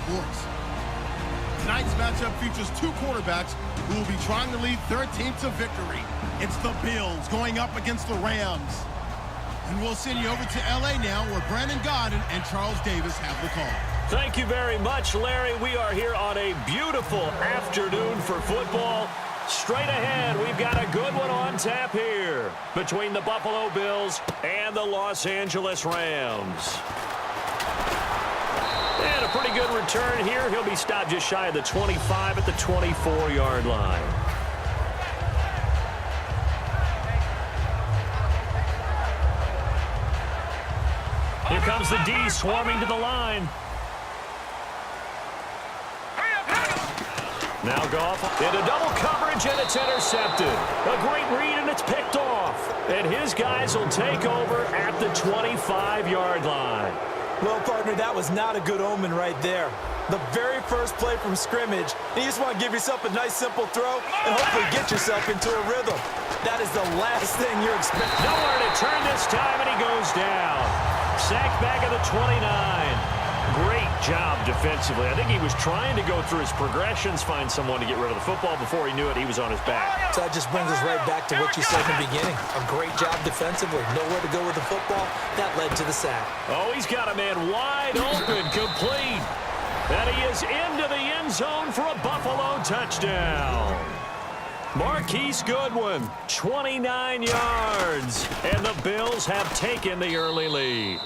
sports. Tonight's matchup features two quarterbacks who will be trying to lead their team to victory. It's the Bills going up against the Rams. And we'll send you over to L.A. now, where Brandon Godden and Charles Davis have the call. Thank you very much, Larry. We are here on a beautiful afternoon for football. Straight ahead, we've got a good one on tap here between the Buffalo Bills and the Los Angeles Rams. And a pretty good return here. He'll be stopped just shy of the 25 at the 24-yard line. Here comes the D swarming to the line. Now Goff into double coverage, and it's intercepted. A great read, and it's picked off. And his guys will take over at the 25-yard line. Well, partner, that was not a good omen right there. The very first play from scrimmage, and you just want to give yourself a nice, simple throw and hopefully get yourself into a rhythm. That is the last thing you're expecting. Nowhere to turn this time, and he goes down. Sacked back at the 29. Great job defensively. I think he was trying to go through his progressions, find someone to get rid of the football. Before he knew it, he was on his back. So that just brings us right back to what you said in the beginning. A great job defensively. Nowhere to go with the football. That led to the sack. Oh, he's got a man wide open, complete. And he is into the end zone for a Buffalo touchdown. Marquise Goodwin, 29 yards. And the Bills have taken the early lead.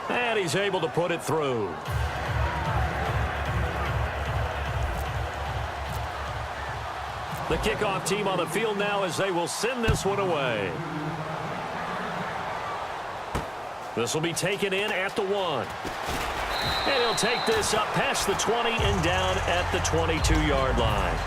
And he's able to put it through. The kickoff team on the field now as they will send this one away. This will be taken in at the 1. And he'll take this up past the 20 and down at the 22-yard line.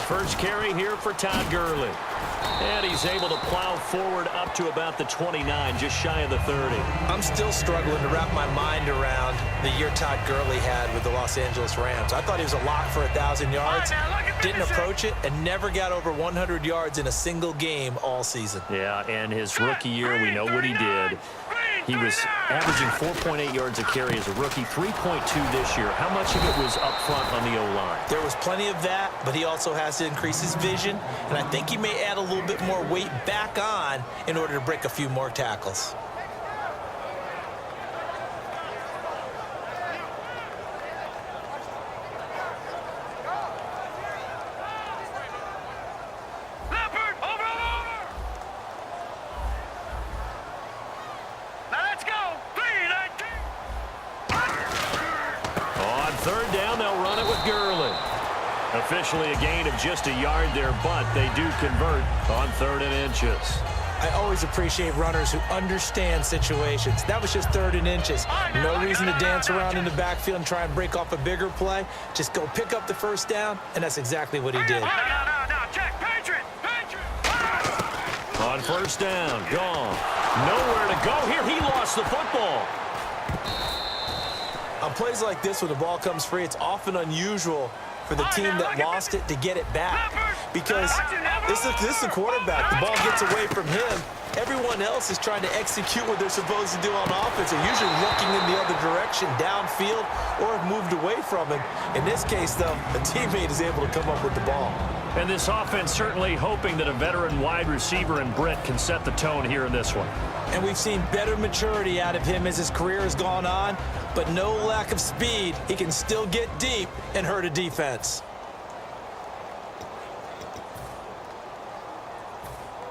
First carry here for Todd Gurley. And he's able to plow forward up to about the 29, just shy of the 30. I'm still struggling to wrap my mind around the year Todd Gurley had with the Los Angeles Rams. I thought he was a lock for 1,000 yards, didn't approach it, and never got over 100 yards in a single game all season. Yeah, and his rookie year, we know what he did. He was averaging 4.8 yards a carry as a rookie, 3.2 this year. How much of it was up front on the O-line? There was plenty of that, but he also has to increase his vision, and I think he may add a little bit more weight back on in order to break a few more tackles. Officially a gain of just a yard there, but they do convert on 3rd and inches. I always appreciate runners who understand situations. That was just 3rd and inches. No reason to dance around in the backfield and try and break off a bigger play. Just go pick up the first down, and that's exactly what he did. On 1st down, gone. Nowhere to go here. He lost the football. On plays like this, when the ball comes free, it's often unusual for the team that lost it to get it back, because this is the quarterback. The ball gets away from him. Everyone else is trying to execute what they're supposed to do on offense. They're usually looking in the other direction, downfield, or have moved away from him. In this case, though, a teammate is able to come up with the ball. And this offense certainly hoping that a veteran wide receiver in Britt can set the tone here in this one. And we've seen better maturity out of him as his career has gone on, but no lack of speed. He can still get deep and hurt a defense.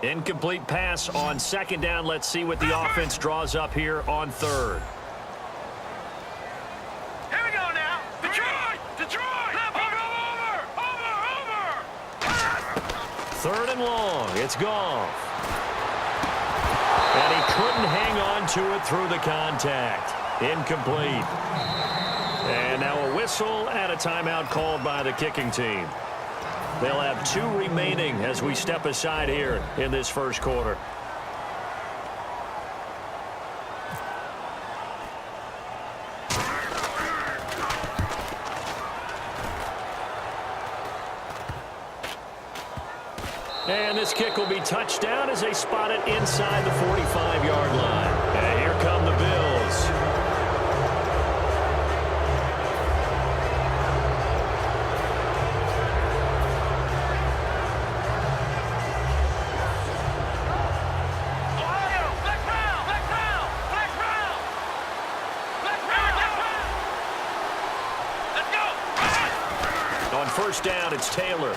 Incomplete pass on 2nd down. Let's see what the offense draws up here on 3rd. Here we go now. Detroit! 3rd and long. It's Goff. And he couldn't hang on to it through the contact. Incomplete. And now a whistle and a timeout called by the kicking team. They'll have 2 remaining as we step aside here in this first quarter. And this kick will be touchdown as they spot it inside the 45-yard line. And here come the Bills. On first down, it's Taylor.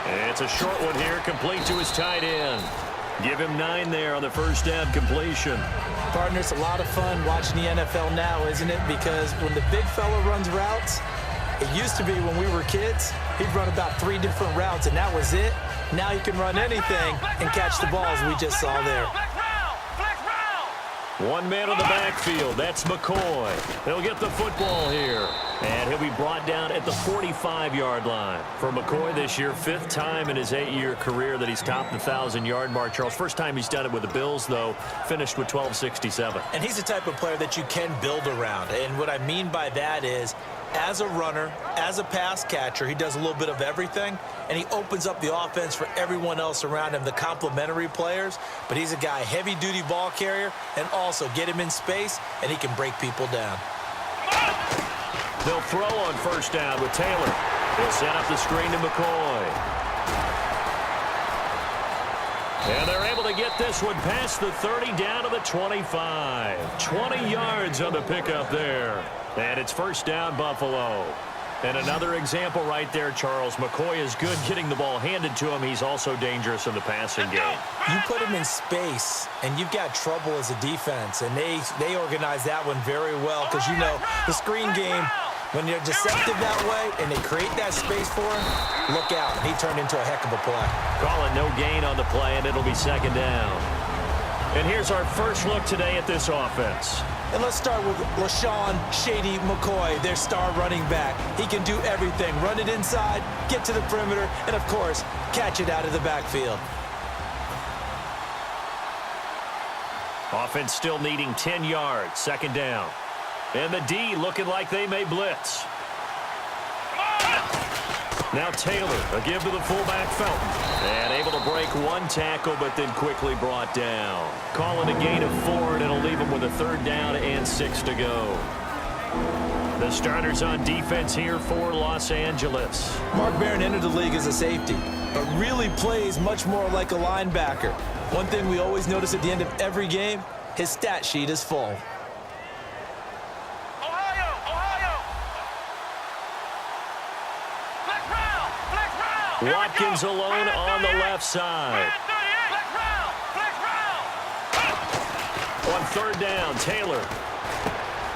And it's a short one here, complete to his tight end. Give him 9 there on the first down completion. Partner, it's a lot of fun watching the NFL now, isn't it? Because when the big fella runs routes, it used to be when we were kids, he'd run about 3 different routes, and that was it. Now you can run anything and catch the balls we just saw there. 1 man on the backfield. That's McCoy. He'll get the football here. And he'll be brought down at the 45-yard line. For McCoy this year, 5th time in his 8-year career that he's topped the 1,000-yard mark. Charles, first time he's done it with the Bills, though, finished with 1267. And he's the type of player that you can build around. And what I mean by that is, as a runner, as a pass catcher, he does a little bit of everything, and he opens up the offense for everyone else around him, the complementary players. But he's a guy, heavy-duty ball carrier, and also get him in space, and he can break people down. They'll throw on first down with Taylor. He'll set up the screen to McCoy. And they're able to get this one past the 30 down to the 25. 20 yards on the pickup there. And it's first down, Buffalo. And another example right there, Charles. McCoy is good getting the ball handed to him. He's also dangerous in the passing game. You put him in space, and you've got trouble as a defense. And they organize that one very well because, you know, the screen game, when they're deceptive that way and they create that space for him, look out. He turned into a heck of a play. Calling no gain on the play, and it'll be second down. And here's our first look today at this offense. And let's start with LaShawn Shady McCoy, their star running back. He can do everything. Run it inside, get to the perimeter, and, of course, catch it out of the backfield. Offense still needing 10 yards, second down. And the D looking like they may blitz. Now Taylor, a give to the fullback Felton. And able to break 1 tackle, but then quickly brought down. Calling a gain of 4, and it'll leave him with a 3rd down and 6 to go. The starters on defense here for Los Angeles. Mark Barron entered the league as a safety, but really plays much more like a linebacker. One thing we always notice at the end of every game, his stat sheet is full. Watkins alone on the left side. On 3rd down, Taylor.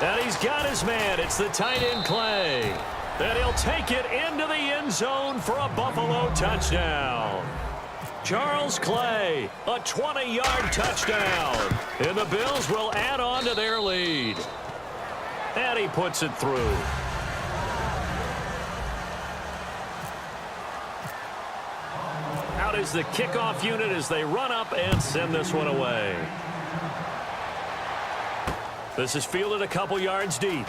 And he's got his man. It's the tight end Clay. And he'll take it into the end zone for a Buffalo touchdown. Charles Clay, a 20-yard touchdown. And the Bills will add on to their lead. And he puts it through. Out is the kickoff unit as they run up and send this one away. This is fielded a couple yards deep.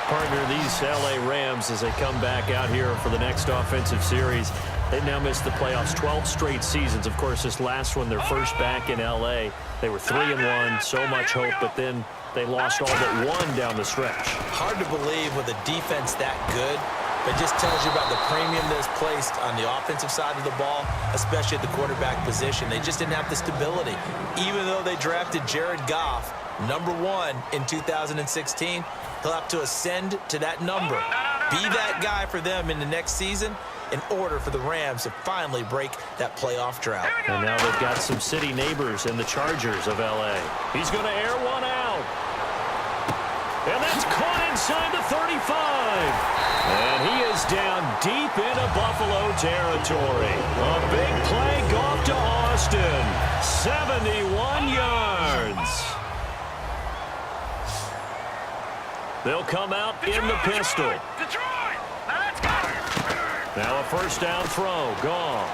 Partner, these L.A. Rams, as they come back out here for the next offensive series, they've now missed the playoffs 12 straight seasons. Of course, this last one, their first back in L.A. They were 3-1, so much hope, but then they lost all but 1 down the stretch. Hard to believe with a defense that good. But just tells you about the premium that's placed on the offensive side of the ball, especially at the quarterback position. They just didn't have the stability. Even though they drafted Jared Goff, #1 in 2016, he'll have to ascend to that number. Be that guy for them in the next season in order for the Rams to finally break that playoff drought. And now they've got some city neighbors in the Chargers of L.A. He's going to air one out. And that's caught inside the 35. And he is down deep into Buffalo territory. A big play Goff to Austin. 71 yards. They'll come out in the pistol. Now a first down throw. Goff.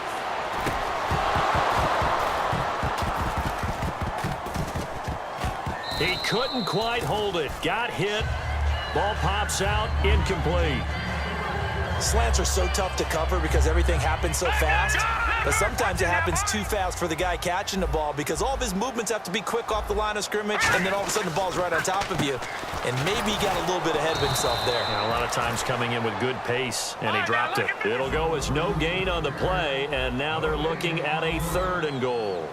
He couldn't quite hold it. Got hit. Ball pops out. Incomplete. Slants are so tough to cover because everything happens so fast. But sometimes it happens too fast for the guy catching the ball because all of his movements have to be quick off the line of scrimmage, and then all of a sudden the ball's right on top of you. And maybe he got a little bit ahead of himself there. Yeah, a lot of times coming in with good pace, and he dropped it. It'll go as no gain on the play, and now they're looking at a 3rd and goal.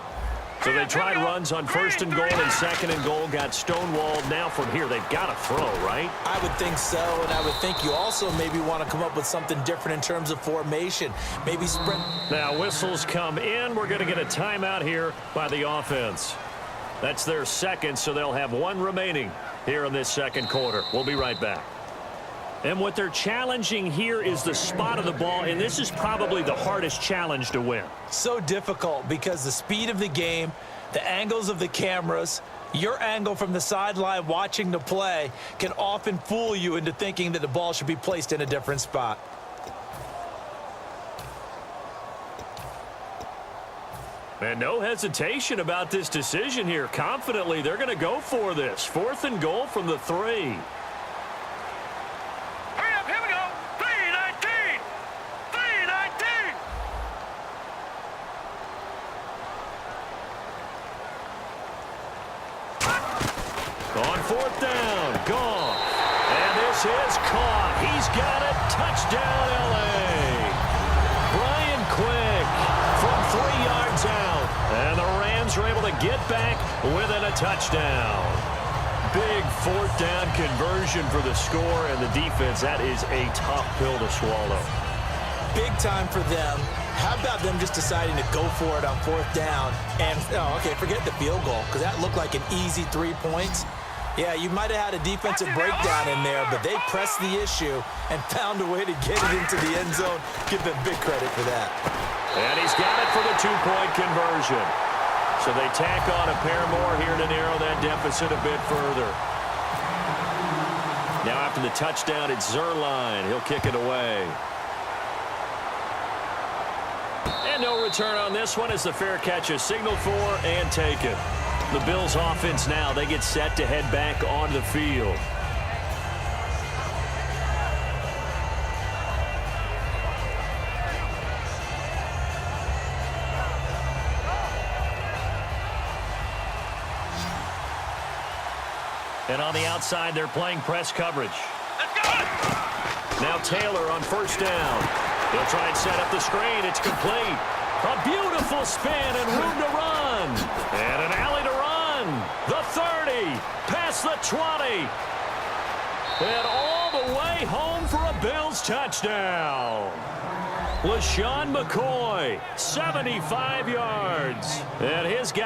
So they tried runs on 1st and goal and 2nd and goal, got stonewalled. Now from here, they've got to throw, right? I would think so, and I would think you also maybe want to come up with something different in terms of formation. Maybe sprint. Now whistles come in. We're going to get a timeout here by the offense. That's their 2nd, so they'll have 1 remaining here in this 2nd quarter. We'll be right back. And what they're challenging here is the spot of the ball, and this is probably the hardest challenge to win. So difficult because the speed of the game, the angles of the cameras, your angle from the sideline watching the play can often fool you into thinking that the ball should be placed in a different spot. And no hesitation about this decision here. Confidently, they're going to go for this. 4th and goal from the 3. On 4th down, gone. And this is caught. He's got it. Touchdown, L.A. Brian Quick from 3 yards out. And the Rams are able to get back within a touchdown. Big 4th down conversion for the score, and the defense, that is a tough pill to swallow. Big time for them. How about them just deciding to go for it on 4th down? And, okay, forget the field goal, because that looked like an easy 3 points. Yeah, you might have had a defensive breakdown in there, but they pressed the issue and found a way to get it into the end zone. Give them big credit for that. And he's got it for the 2-point conversion. So they tack on a pair more here to narrow that deficit a bit further. Now after the touchdown, it's Zerline. He'll kick it away. And no return on this one as the fair catch is signaled for and taken. The Bills offense now, they get set to head back onto the field. And on the outside, they're playing press coverage. Now Taylor on 1st down. He'll try and set up the screen. It's complete. A beautiful spin and room to run. And an alley to run. The 30. Past the 20. And all the way home for a Bills touchdown. LaShawn McCoy, 75 yards. And his guy.